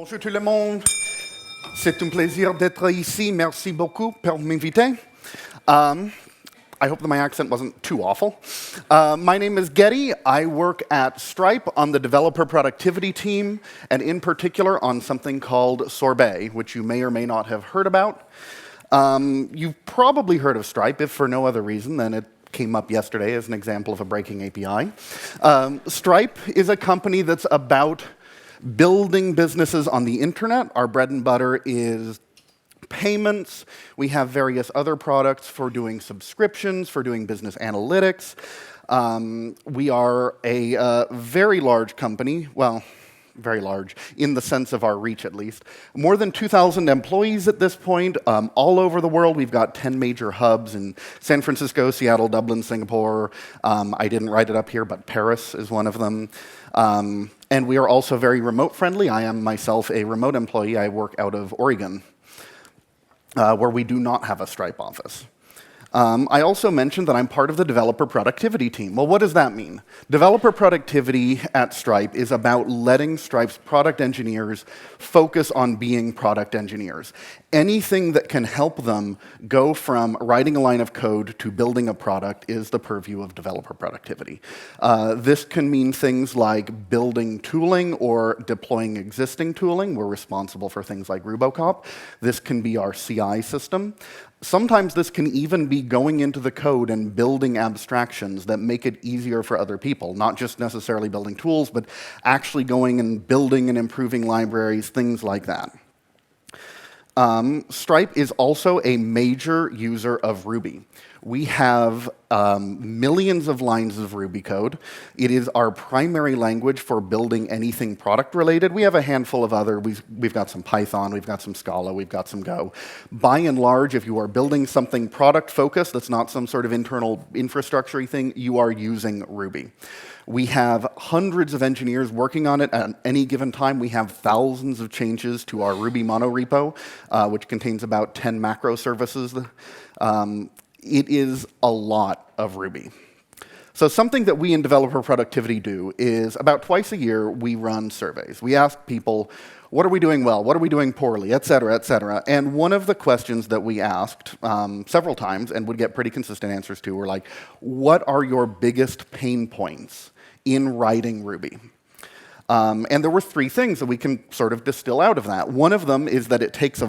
Bonjour tout le monde. C'est un plaisir d'être ici. Merci beaucoup pour m'inviter. I hope that my accent wasn't too awful. My name is Getty. I work at Stripe on the developer productivity team, and in particular on something called Sorbet, which you may or may not have heard about. You've probably heard of Stripe, if for no other reason than it came up yesterday as an example of a breaking API. Stripe is a company that's about building businesses on the internet. Our bread and butter is payments. We have various other products for doing subscriptions, for doing business analytics. We are a very large company, well, very large, in the sense of our reach at least. More than 2,000 employees at this point, all over the world. We've got 10 major hubs in San Francisco, Seattle, Dublin, Singapore. I didn't write it up here, but Paris is one of them. And we are also very remote friendly. I am myself a remote employee. I work out of Oregon, where we do not have a Stripe office. I also mentioned that I'm part of the developer productivity team. Well, what does that mean? Developer productivity at Stripe is about letting Stripe's product engineers focus on being product engineers. Anything that can help them go from writing a line of code to building a product is the purview of developer productivity. This can mean things like building tooling or deploying existing tooling. We're responsible for things like Rubocop. This can be our CI system. Sometimes this can even be going into the code and building abstractions that make it easier for other people, not just necessarily building tools, but actually going and building and improving libraries, things like that. Stripe is also a major user of Ruby. We have millions of lines of Ruby code. It is our primary language for building anything product-related. We have a handful of other. We've got some Python, we've got some Scala, we've got some Go. By and large, if you are building something product-focused, that's not some sort of internal infrastructure thing, you are using Ruby. We have hundreds of engineers working on it at any given time. We have thousands of changes to our Ruby monorepo, which contains about 10 macro services. It is a lot of Ruby. So something that we in developer productivity do is about twice a year we run surveys. We ask people, what are we doing well? What are we doing poorly? Et cetera, et cetera. And one of the questions that we asked several times and would get pretty consistent answers to were like, what are your biggest pain points in writing Ruby? And there were three things that we can sort of distill out of that. One of them is that it takes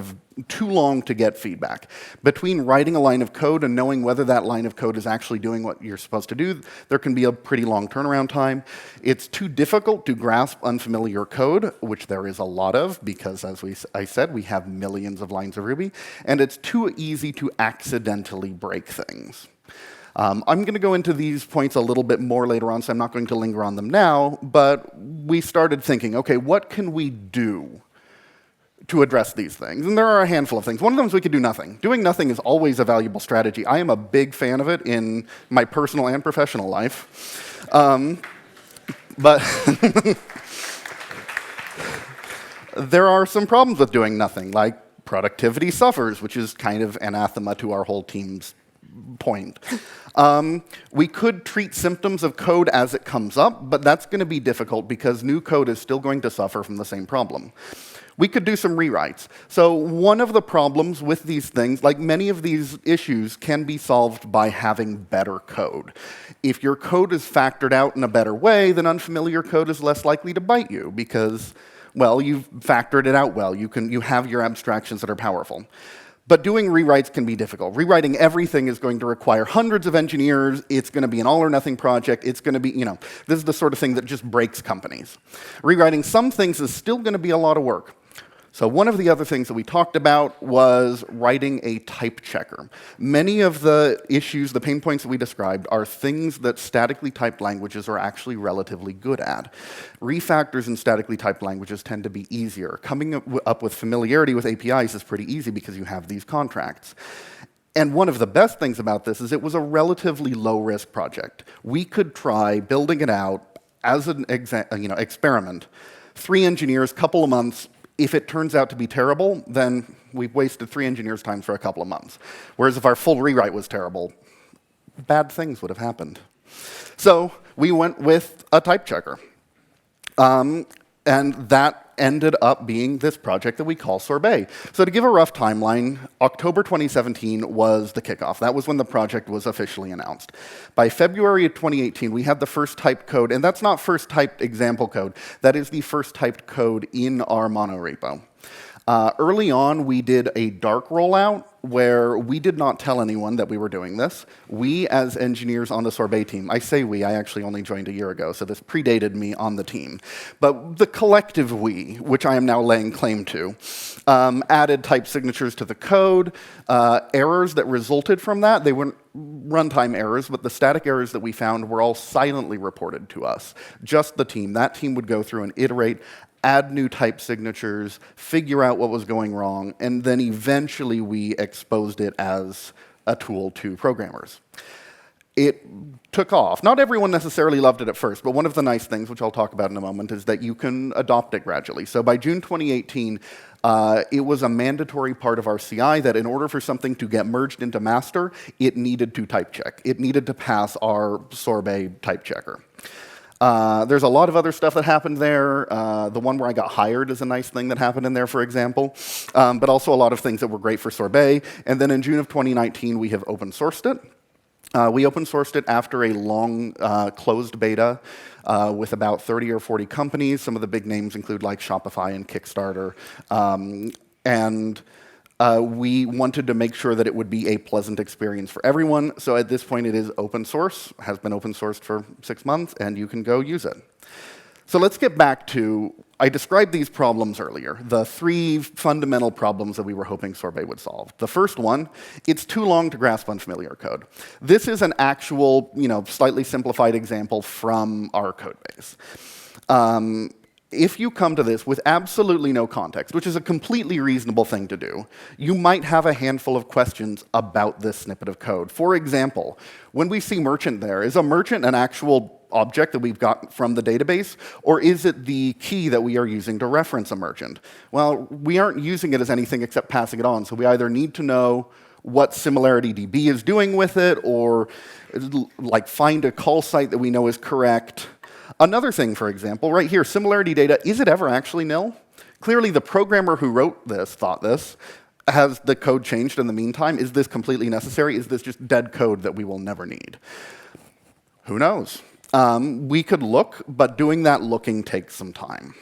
too long to get feedback. Between writing a line of code and knowing whether that line of code is actually doing what you're supposed to do, there can be a pretty long turnaround time. It's too difficult to grasp unfamiliar code, which there is a lot of, because as I said, we have millions of lines of Ruby, and it's too easy to accidentally break things. I'm going to go into these points a little bit more later on, so I'm not going to linger on them now, but we started thinking, okay, what can we do to address these things? And there are a handful of things. One of them is we could do nothing. Doing nothing is always a valuable strategy. I am a big fan of it in my personal and professional life. But there are some problems with doing nothing, like productivity suffers, which is kind of anathema to our whole team's point. We could treat symptoms of code as it comes up, but that's going to be difficult because new code is still going to suffer from the same problem. We could do some rewrites. So one of the problems with these things, like many of these issues, can be solved by having better code. If your code is factored out in a better way, then unfamiliar code is less likely to bite you because, well, you've factored it out well. You have your abstractions that are powerful. But doing rewrites can be difficult. Rewriting everything is going to require hundreds of engineers. It's going to be an all-or-nothing project. It's going to be, this is the sort of thing that just breaks companies. Rewriting some things is still going to be a lot of work. So one of the other things that we talked about was writing a type checker. Many of the issues, the pain points that we described, are things that statically typed languages are actually relatively good at. Refactors in statically typed languages tend to be easier. Coming up with familiarity with APIs is pretty easy because you have these contracts. And one of the best things about this is it was a relatively low-risk project. We could try building it out as an experiment. 3 engineers, couple of months. If it turns out to be terrible, then we've wasted 3 engineers' time for a couple of months. Whereas if our full rewrite was terrible, bad things would have happened. So we went with a type checker. And that ended up being this project that we call Sorbet. So to give a rough timeline, October 2017 was the kickoff. That was when the project was officially announced. By February of 2018, we had the first typed code, and that's not first typed example code. That is the first typed code in our monorepo. Early on, we did a dark rollout where we did not tell anyone that we were doing this. We, as engineers on the Sorbet team, I say we, I actually only joined a year ago, so this predated me on the team. But the collective we, which I am now laying claim to, added type signatures to the code. Errors that resulted from that, they weren't runtime errors, but the static errors that we found were all silently reported to us. Just the team. That team would go through and iterate, add new type signatures, figure out what was going wrong, and then eventually we exposed it as a tool to programmers. It took off. Not everyone necessarily loved it at first, but one of the nice things, which I'll talk about in a moment, is that you can adopt it gradually. So by June 2018, it was a mandatory part of our CI that in order for something to get merged into master, it needed to type check. It needed to pass our Sorbet type checker. There's a lot of other stuff that happened there. The one where I got hired is a nice thing that happened in there, for example. But also a lot of things that were great for Sorbet. And then in June of 2019, we have open sourced it. We open sourced it after a long closed beta with about 30 or 40 companies. Some of the big names include like Shopify and Kickstarter. We wanted to make sure that it would be a pleasant experience for everyone. So at this point, it is open source, has been open sourced for 6 months, and you can go use it. So let's get back to, I described these problems earlier, the 3 fundamental problems that we were hoping Sorbet would solve. The first one, it's too long to grasp unfamiliar code. This is an actual, slightly simplified example from our code base. If you come to this with absolutely no context, which is a completely reasonable thing to do, you might have a handful of questions about this snippet of code. For example, when we see merchant there, is a merchant an actual object that we've got from the database, or is it the key that we are using to reference a merchant? Well, we aren't using it as anything except passing it on, so we either need to know what SimilarityDB is doing with it, or like find a call site that we know is correct. Another thing, for example, right here, similarity data, is it ever actually nil? Clearly, the programmer who wrote this thought this. Has the code changed in the meantime? Is this completely necessary? Is this just dead code that we will never need? Who knows? We could look, but doing that looking takes some time.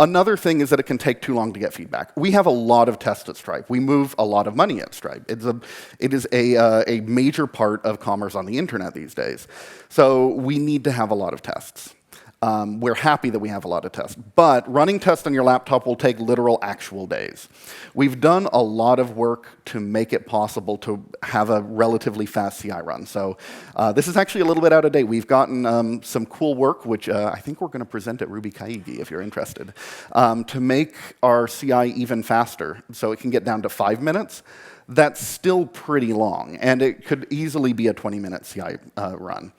Another thing is that it can take too long to get feedback. We have a lot of tests at Stripe. We move a lot of money at Stripe. It is a major part of commerce on the internet these days. So we need to have a lot of tests. We're happy that we have a lot of tests. But running tests on your laptop will take literal actual days. We've done a lot of work to make it possible to have a relatively fast CI run. So this is actually a little bit out of date. We've gotten some cool work, which I think we're going to present at Ruby Kaigi if you're interested, to make our CI even faster so it can get down to 5 minutes. That's still pretty long, and it could easily be a 20-minute CI run.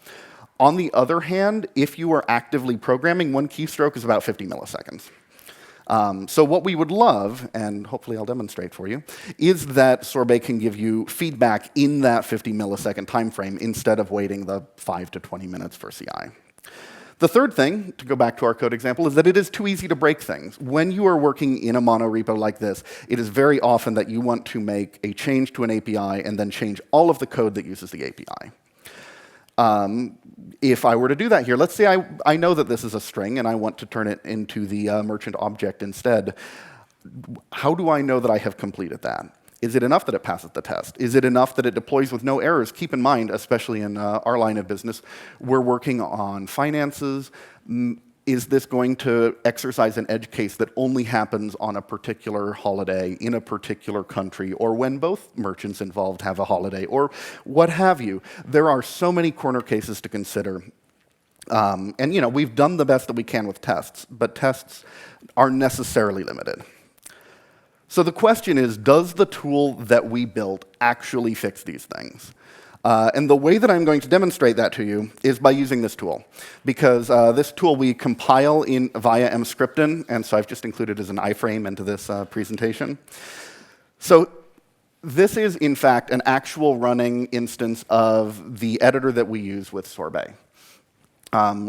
On the other hand, if you are actively programming, one keystroke is about 50 milliseconds. So what we would love, and hopefully I'll demonstrate for you, is that Sorbet can give you feedback in that 50 millisecond time frame instead of waiting the 5 to 20 minutes for CI. The third thing, to go back to our code example, is that it is too easy to break things. When you are working in a monorepo like this, it is very often that you want to make a change to an API and then change all of the code that uses the API. If I were to do that here, let's say I know that this is a string and I want to turn it into the merchant object instead. How do I know that I have completed that? Is it enough that it passes the test? Is it enough that it deploys with no errors? Keep in mind, especially in our line of business, we're working on finances. Is this going to exercise an edge case that only happens on a particular holiday in a particular country, or when both merchants involved have a holiday, or what have you? There are so many corner cases to consider. And we've done the best that we can with tests, but tests are necessarily limited. So the question is, does the tool that we built actually fix these things? And the way that I'm going to demonstrate that to you is by using this tool. Because this tool we compile via mscripten, and so I've just included as an iframe into this presentation. So this is, in fact, an actual running instance of the editor that we use with Sorbet.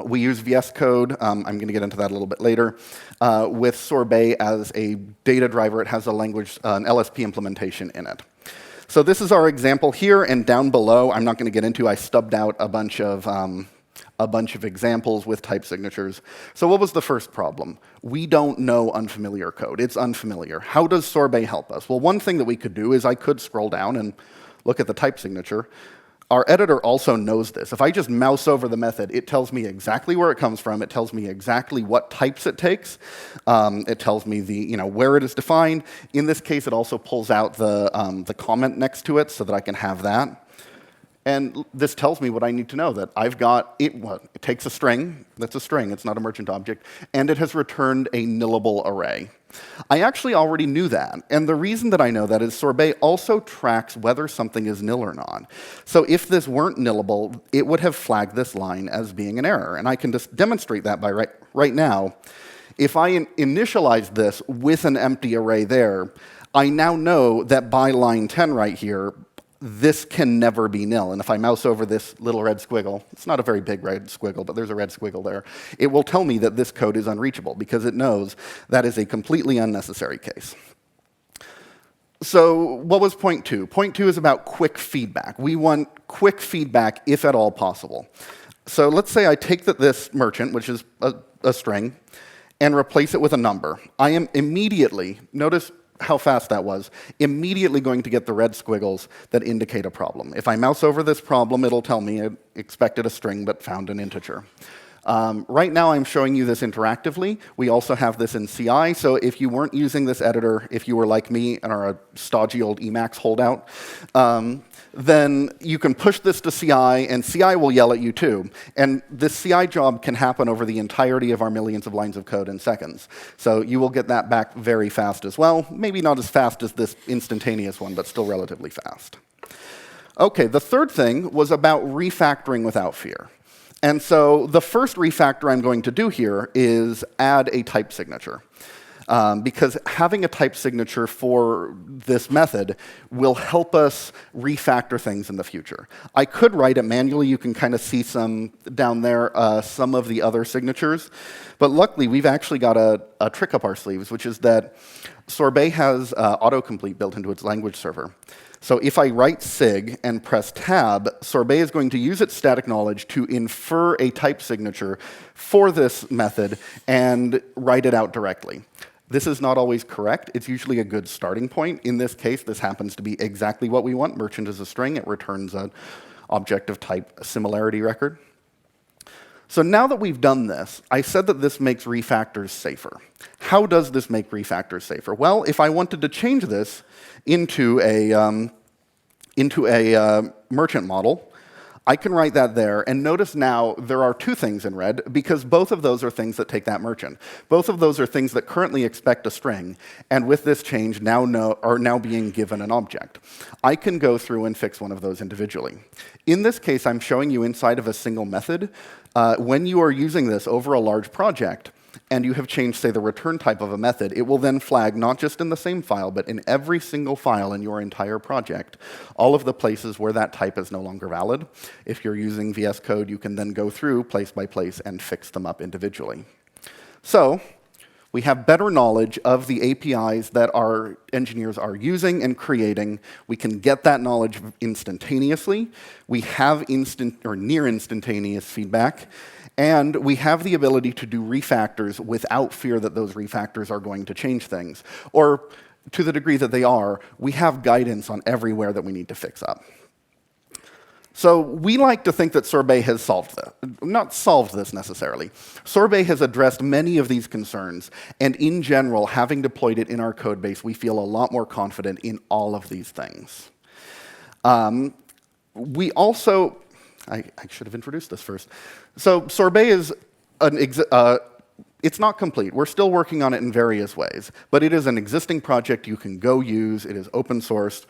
We use VS Code, I'm going to get into that a little bit later, with Sorbet as a data driver. It has a language, an LSP implementation in it. So this is our example here, and down below, I'm not going to get into, I stubbed out a bunch of examples with type signatures. So what was the first problem? We don't know unfamiliar code. It's unfamiliar. How does Sorbet help us? Well, one thing that we could do is I could scroll down and look at the type signature. Our editor also knows this. If I just mouse over the method, it tells me exactly where it comes from. It tells me exactly what types it takes. It tells me where it is defined. In this case, it also pulls out the comment next to it so that I can have that. And this tells me what I need to know, that I've got it. It takes a string. That's a string. It's not a merchant object. And it has returned a nillable array. I actually already knew that. And the reason that I know that is Sorbet also tracks whether something is nil or not. So if this weren't nillable, it would have flagged this line as being an error. And I can just demonstrate that by right now. If I initialize this with an empty array there, I now know that by line 10 right here, this can never be nil. And if I mouse over this little red squiggle, it's not a very big red squiggle, but there's a red squiggle there, it will tell me that this code is unreachable because it knows that is a completely unnecessary case. So what was point 2? Point 2 is about quick feedback. We want quick feedback if at all possible. So let's say I take this merchant, which is a string, and replace it with a number. I am immediately, notice how fast that was, immediately going to get the red squiggles that indicate a problem. If I mouse over this problem, it'll tell me it expected a string but found an integer. Right now I'm showing you this interactively. We also have this in CI, so if you weren't using this editor, if you were like me and are a stodgy old Emacs holdout, then you can push this to CI, and CI will yell at you too. And this CI job can happen over the entirety of our millions of lines of code in seconds. So you will get that back very fast as well. Maybe not as fast as this instantaneous one, but still relatively fast. OK, the third thing was about refactoring without fear. And so the first refactor I'm going to do here is add a type signature. Because having a type signature for this method will help us refactor things in the future. I could write it manually. You can kind of see some down there, some of the other signatures. But luckily, we've actually got a trick up our sleeves, which is that Sorbet has autocomplete built into its language server. So if I write sig and press tab, Sorbet is going to use its static knowledge to infer a type signature for this method and write it out directly. This is not always correct. It's usually a good starting point. In this case, this happens to be exactly what we want. Merchant is a string. It returns an object of type similarity record. So now that we've done this, I said that this makes refactors safer. How does this make refactors safer? Well, if I wanted to change this into a merchant model, I can write that there, and notice now there are two things in red, because both of those are things that take that merchant. Both of those are things that currently expect a string, and with this change are now being given an object. I can go through and fix one of those individually. In this case, I'm showing you inside of a single method. When you are using this over a large project, and you have changed, say, the return type of a method, it will then flag not just in the same file, but in every single file in your entire project, all of the places where that type is no longer valid. If you're using VS Code, you can then go through place by place and fix them up individually. So we have better knowledge of the APIs that our engineers are using and creating. We can get that knowledge instantaneously. We have instant or near instantaneous feedback. And we have the ability to do refactors without fear that those refactors are going to change things. Or to the degree that they are, we have guidance on everywhere that we need to fix up. So we like to think that Sorbet has solved this. Not solved this necessarily. Sorbet has addressed many of these concerns. And in general, having deployed it in our code base, we feel a lot more confident in all of these things. We also, I should have introduced this first. So Sorbet is it's not complete. We're still working on it in various ways. But it is an existing project you can go use. It is open sourced.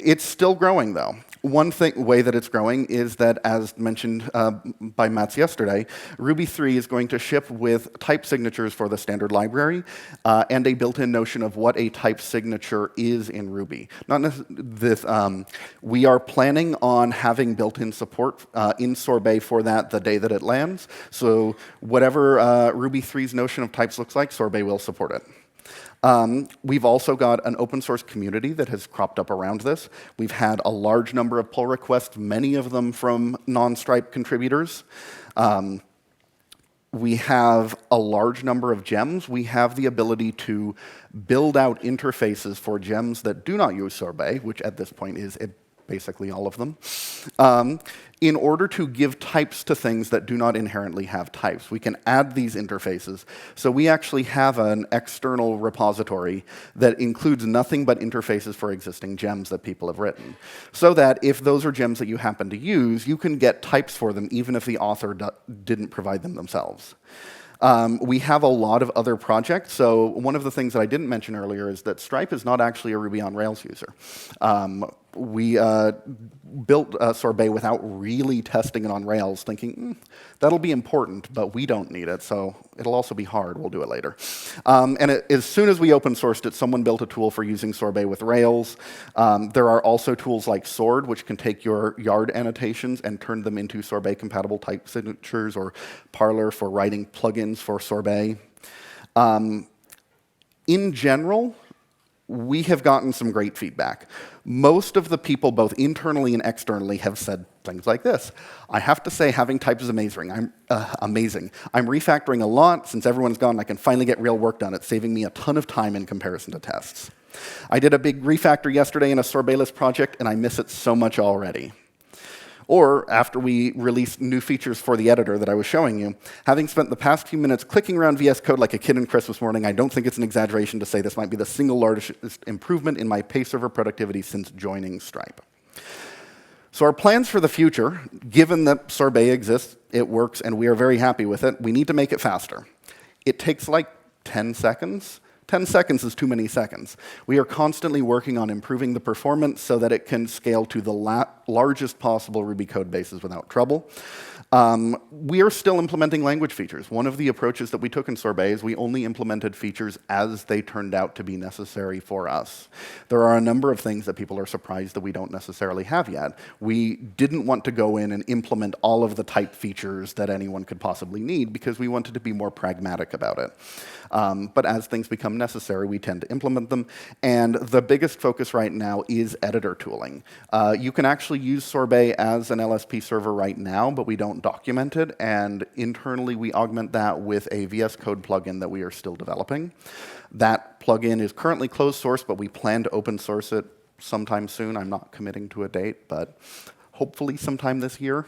It's still growing, though. One way that it's growing is that, as mentioned by Mats yesterday, Ruby 3 is going to ship with type signatures for the standard library and a built-in notion of what a type signature is in Ruby. We are planning on having built-in support in Sorbet for that the day that it lands. So whatever Ruby 3's notion of types looks like, Sorbet will support it. We've also got an open source community that has cropped up around this. We've had a large number of pull requests, many of them from non-Stripe contributors. We have a large number of gems. We have the ability to build out interfaces for gems that do not use Sorbet, which at this point is basically all of them, in order to give types to things that do not inherently have types. We can add these interfaces. So we actually have an external repository that includes nothing but interfaces for existing gems that people have written, so that if those are gems that you happen to use, you can get types for them even if the author didn't provide them themselves. We have a lot of other projects. So one of the things that I didn't mention earlier is that Stripe is not actually a Ruby on Rails user. We built Sorbet without really testing it on Rails, thinking, that'll be important, but we don't need it, so it'll also be hard. We'll do it later. As soon as we open sourced it, someone built a tool for using Sorbet with Rails. There are also tools like Sword, which can take your yard annotations and turn them into Sorbet-compatible type signatures, or Parler for writing plugins for Sorbet. In general, we have gotten some great feedback. Most of the people, both internally and externally, have said things like this. I have to say, having types is amazing. I'm refactoring a lot. Since everyone's gone, I can finally get real work done. It's saving me a ton of time in comparison to tests. I did a big refactor yesterday in a Sorbetless project, and I miss it so much already. Or, after we released new features for the editor that I was showing you, having spent the past few minutes clicking around VS Code like a kid on Christmas morning, I don't think it's an exaggeration to say this might be the single largest improvement in my pay server productivity since joining Stripe. So our plans for the future, given that Sorbet exists, it works, and we are very happy with it, we need to make it faster. It takes like 10 seconds. 10 seconds is too many seconds. We are constantly working on improving the performance so that it can scale to the largest possible Ruby code bases without trouble. We are still implementing language features. One of the approaches that we took in Sorbet is we only implemented features as they turned out to be necessary for us. There are a number of things that people are surprised that we don't necessarily have yet. We didn't want to go in and implement all of the type features that anyone could possibly need because we wanted to be more pragmatic about it. But as things become necessary, we tend to implement them. And the biggest focus right now is editor tooling. You can actually use Sorbet as an LSP server right now, but we don't document it. And internally, we augment that with a VS Code plugin that we are still developing. That plugin is currently closed source, but we plan to open source it sometime soon. I'm not committing to a date, but hopefully sometime this year.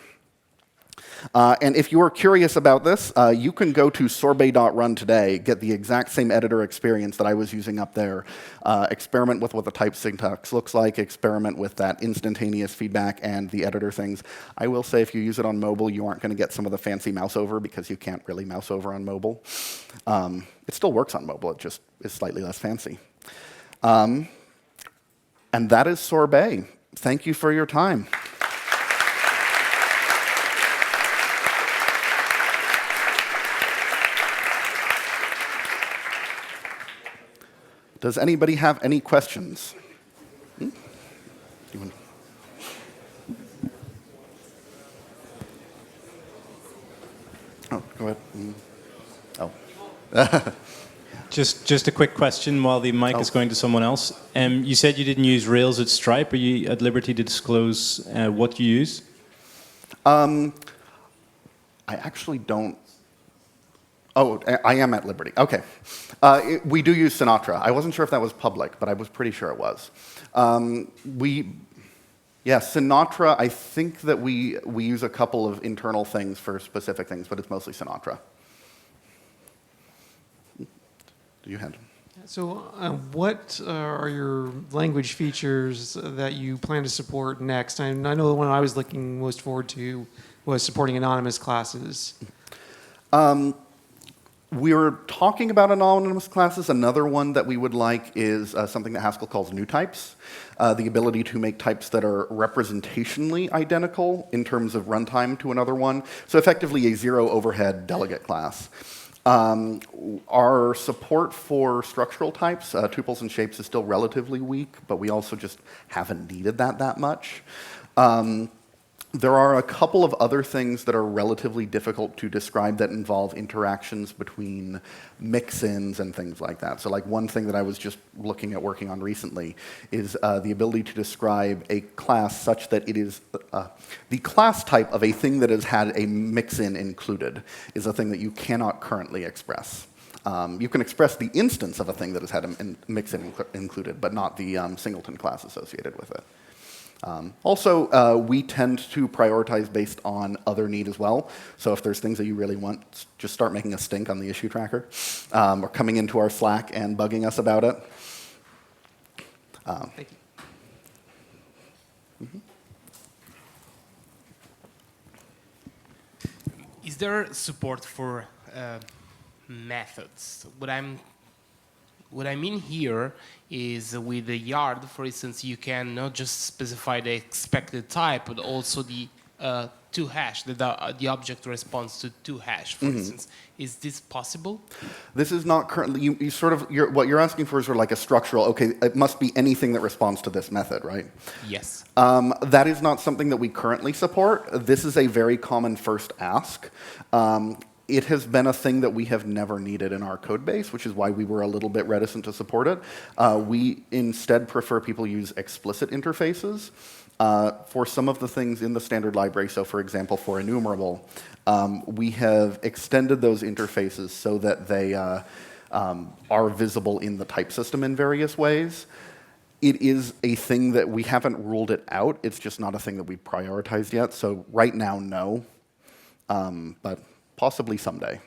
And if you are curious about this, you can go to sorbet.run today, get the exact same editor experience that I was using up there, experiment with what the type syntax looks like, experiment with that instantaneous feedback and the editor things. I will say if you use it on mobile, you aren't going to get some of the fancy mouse over because you can't really mouse over on mobile. It still works on mobile, it just is slightly less fancy. And that is Sorbet. Thank you for your time. Does anybody have any questions? Oh, go ahead. Oh. Just a quick question while the mic is going to someone else. You said you didn't use Rails at Stripe. Are you at liberty to disclose what you use? I actually don't. Oh, I am at liberty. OK. We do use Sinatra. I wasn't sure if that was public, but I was pretty sure it was. Sinatra, I think that we use a couple of internal things for specific things, but it's mostly Sinatra. You had. So what are your language features that you plan to support next? I know the one I was looking most forward to was supporting anonymous classes. We're talking about anonymous classes. Another one that we would like is something that Haskell calls new types, the ability to make types that are representationally identical in terms of runtime to another one. So effectively a zero overhead delegate class. Our support for structural types, tuples and shapes, is still relatively weak, but we also just haven't needed that much. There are a couple of other things that are relatively difficult to describe that involve interactions between mix-ins and things like that. So like one thing that I was just looking at working on recently is the ability to describe a class such that it is the class type of a thing that has had a mix-in included is a thing that you cannot currently express. You can express the instance of a thing that has had a mix-in included, but not the singleton class associated with it. Also, we tend to prioritize based on other need as well. So if there's things that you really want, just start making a stink on the issue tracker, or coming into our Slack and bugging us about it. Thank you. Mm-hmm. Is there support for methods? What I mean here is with the yard, for instance, you can not just specify the expected type, but also the to-hash, the object responds to to-hash, for instance. Is this possible? This is not currently, you sort of, what you're asking for is sort of like a structural, okay, it must be anything that responds to this method, right? Yes. That is not something that we currently support. This is a very common first ask. It has been a thing that we have never needed in our code base, which is why we were a little bit reticent to support it. We instead prefer people use explicit interfaces for some of the things in the standard library. So for example, for enumerable, we have extended those interfaces so that they are visible in the type system in various ways. It is a thing that we haven't ruled it out. It's just not a thing that we've prioritized yet. So right now, no. But possibly someday.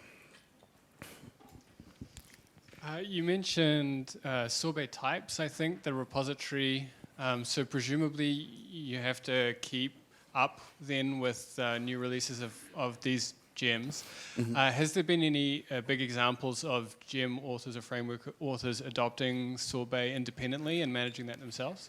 You mentioned sorbet types, I think, the repository. So presumably you have to keep up then with new releases of these gems. Has there been any big examples of gem authors or framework authors adopting sorbet independently and managing that themselves?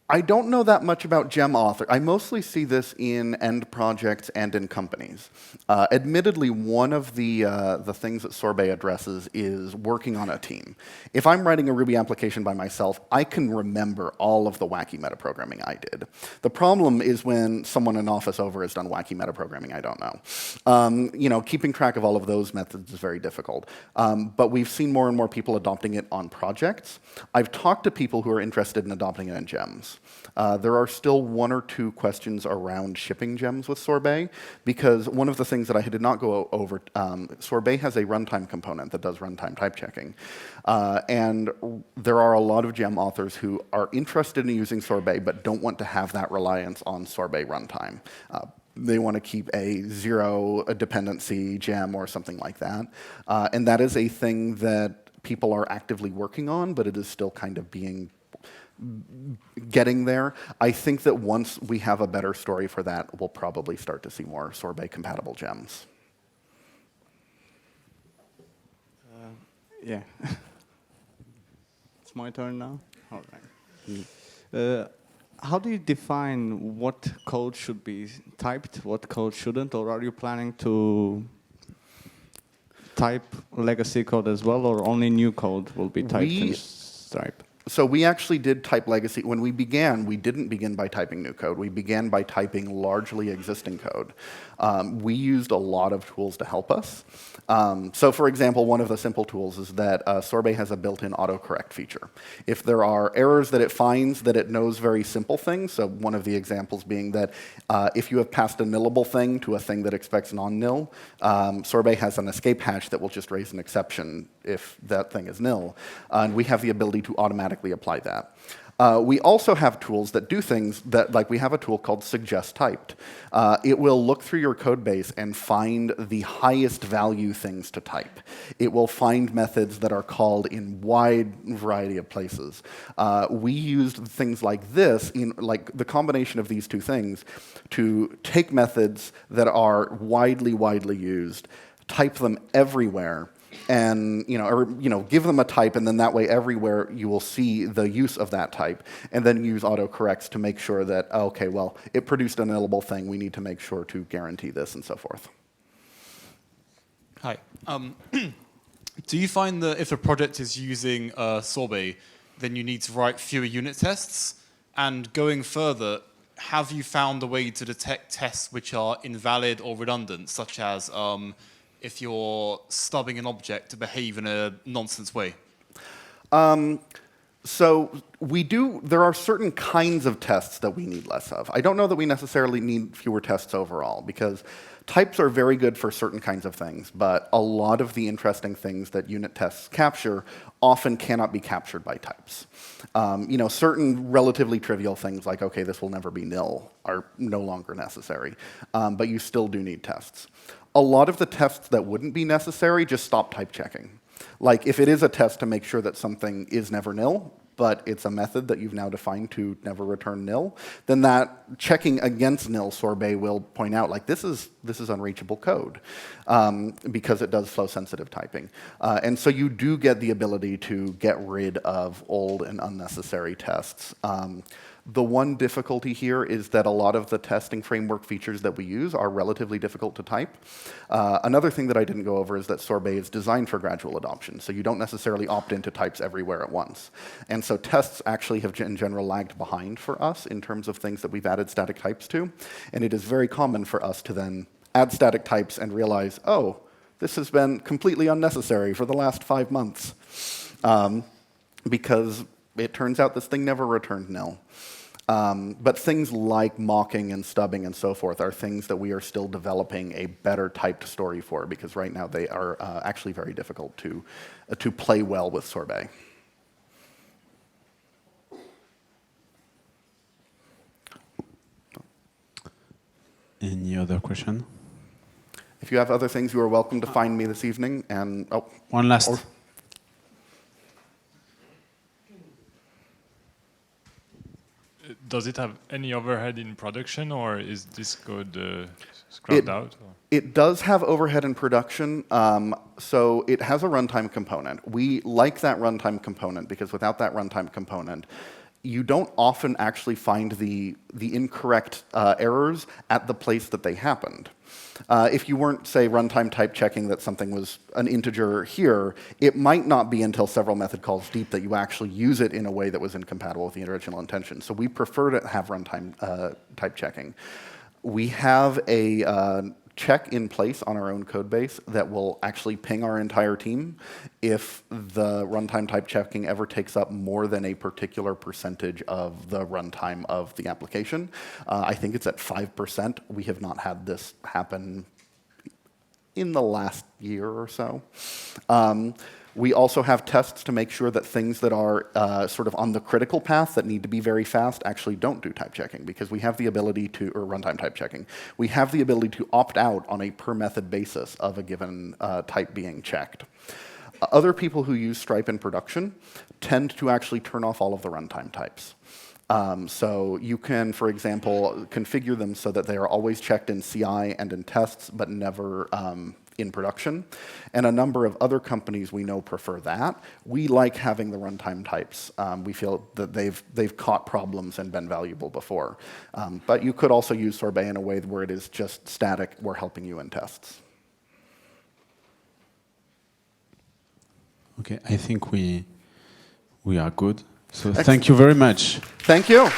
I don't know that much about gem author. I mostly see this in end projects and in companies. Admittedly, one of the things that Sorbet addresses is working on a team. If I'm writing a Ruby application by myself, I can remember all of the wacky metaprogramming I did. The problem is when someone in Office over has done wacky metaprogramming I don't know. You know, keeping track of all of those methods is very difficult. But we've seen more and more people adopting it on projects. I've talked to people who are interested in adopting it in gems. There are still one or two questions around shipping gems with Sorbet, because one of the things that I did not go over, Sorbet has a runtime component that does runtime type checking. And there are a lot of gem authors who are interested in using Sorbet but don't want to have that reliance on Sorbet runtime. They want to keep a zero dependency gem or something like that. And that is a thing that people are actively working on, but it is still kind of getting there. I think that once we have a better story for that, we'll probably start to see more Sorbet-compatible gems. Yeah. It's my turn now? All right. How do you define what code should be typed, what code shouldn't, or are you planning to type legacy code as well, or only new code will be typed in Stripe? So we actually did type legacy. When we began, we didn't begin by typing new code. We began by typing largely existing code. We used a lot of tools to help us. So for example, one of the simple tools is that Sorbet has a built-in autocorrect feature. If there are errors that it finds, that it knows very simple things, so one of the examples being that if you have passed a nillable thing to a thing that expects non-nil, Sorbet has an escape hash that will just raise an exception if that thing is nil. And we have the ability to automatically apply that. We also have tools that do things that, like we have a tool called suggest typed. It will look through your code base and find the highest value things to type. It will find methods that are called in wide variety of places. We used things like this, like the combination of these two things, to take methods that are widely used, type them everywhere, and give them a type, and then that way everywhere you will see the use of that type, and then use autocorrects to make sure that, okay, well, it produced a nillable thing, we need to make sure to guarantee this, and so forth. Hi. Do you find that if a project is using Sorbet, then you need to write fewer unit tests? And going further, have you found a way to detect tests which are invalid or redundant, such as if you're stubbing an object to behave in a nonsense way? So there are certain kinds of tests that we need less of. I don't know that we necessarily need fewer tests overall, because types are very good for certain kinds of things, but a lot of the interesting things that unit tests capture often cannot be captured by types. Certain relatively trivial things like, okay, this will never be nil, are no longer necessary, but you still do need tests. A lot of the tests that wouldn't be necessary just stop type checking. Like if it is a test to make sure that something is never nil, but it's a method that you've now defined to never return nil, then that checking against nil Sorbet will point out, like, this is unreachable code, because it does flow-sensitive typing. And so you do get the ability to get rid of old and unnecessary tests. The one difficulty here is that a lot of the testing framework features that we use are relatively difficult to type. Another thing that I didn't go over is that Sorbet is designed for gradual adoption, so you don't necessarily opt into types everywhere at once. And so tests actually have in general lagged behind for us in terms of things that we've added static types to, and it is very common for us to then add static types and realize, oh, this has been completely unnecessary for the last 5 months, because it turns out this thing never returned nil. But things like mocking and stubbing and so forth are things that we are still developing a better typed story for, because right now they are actually very difficult to play well with Sorbet. Any other question? If you have other things, you are welcome to find me this evening. And one last. Does it have any overhead in production, or is this code scrubbed out? Or? It does have overhead in production, so it has a runtime component. We like that runtime component because without that runtime component, you don't often actually find the incorrect errors at the place that they happened. If you weren't, say, runtime type checking that something was an integer here, it might not be until several method calls deep that you actually use it in a way that was incompatible with the original intention. So we prefer to have runtime type checking. We have a check in place on our own code base that will actually ping our entire team if the runtime type checking ever takes up more than a particular percentage of the runtime of the application. I think it's at 5%. We have not had this happen in the last year or so. We also have tests to make sure that things that are sort of on the critical path that need to be very fast actually don't do type checking, because we have the ability to, or runtime type checking, we have the ability to opt out on a per method basis of a given type being checked. Other people who use Stripe in production tend to actually turn off all of the runtime types. So you can, for example, configure them so that they are always checked in CI and in tests, but never in production. And a number of other companies we know prefer that. We like having the runtime types. We feel that they've caught problems and been valuable before. But you could also use Sorbet in a way where it is just static. We're helping you in tests. Okay, I think we are good. So thank you very much. Thank you.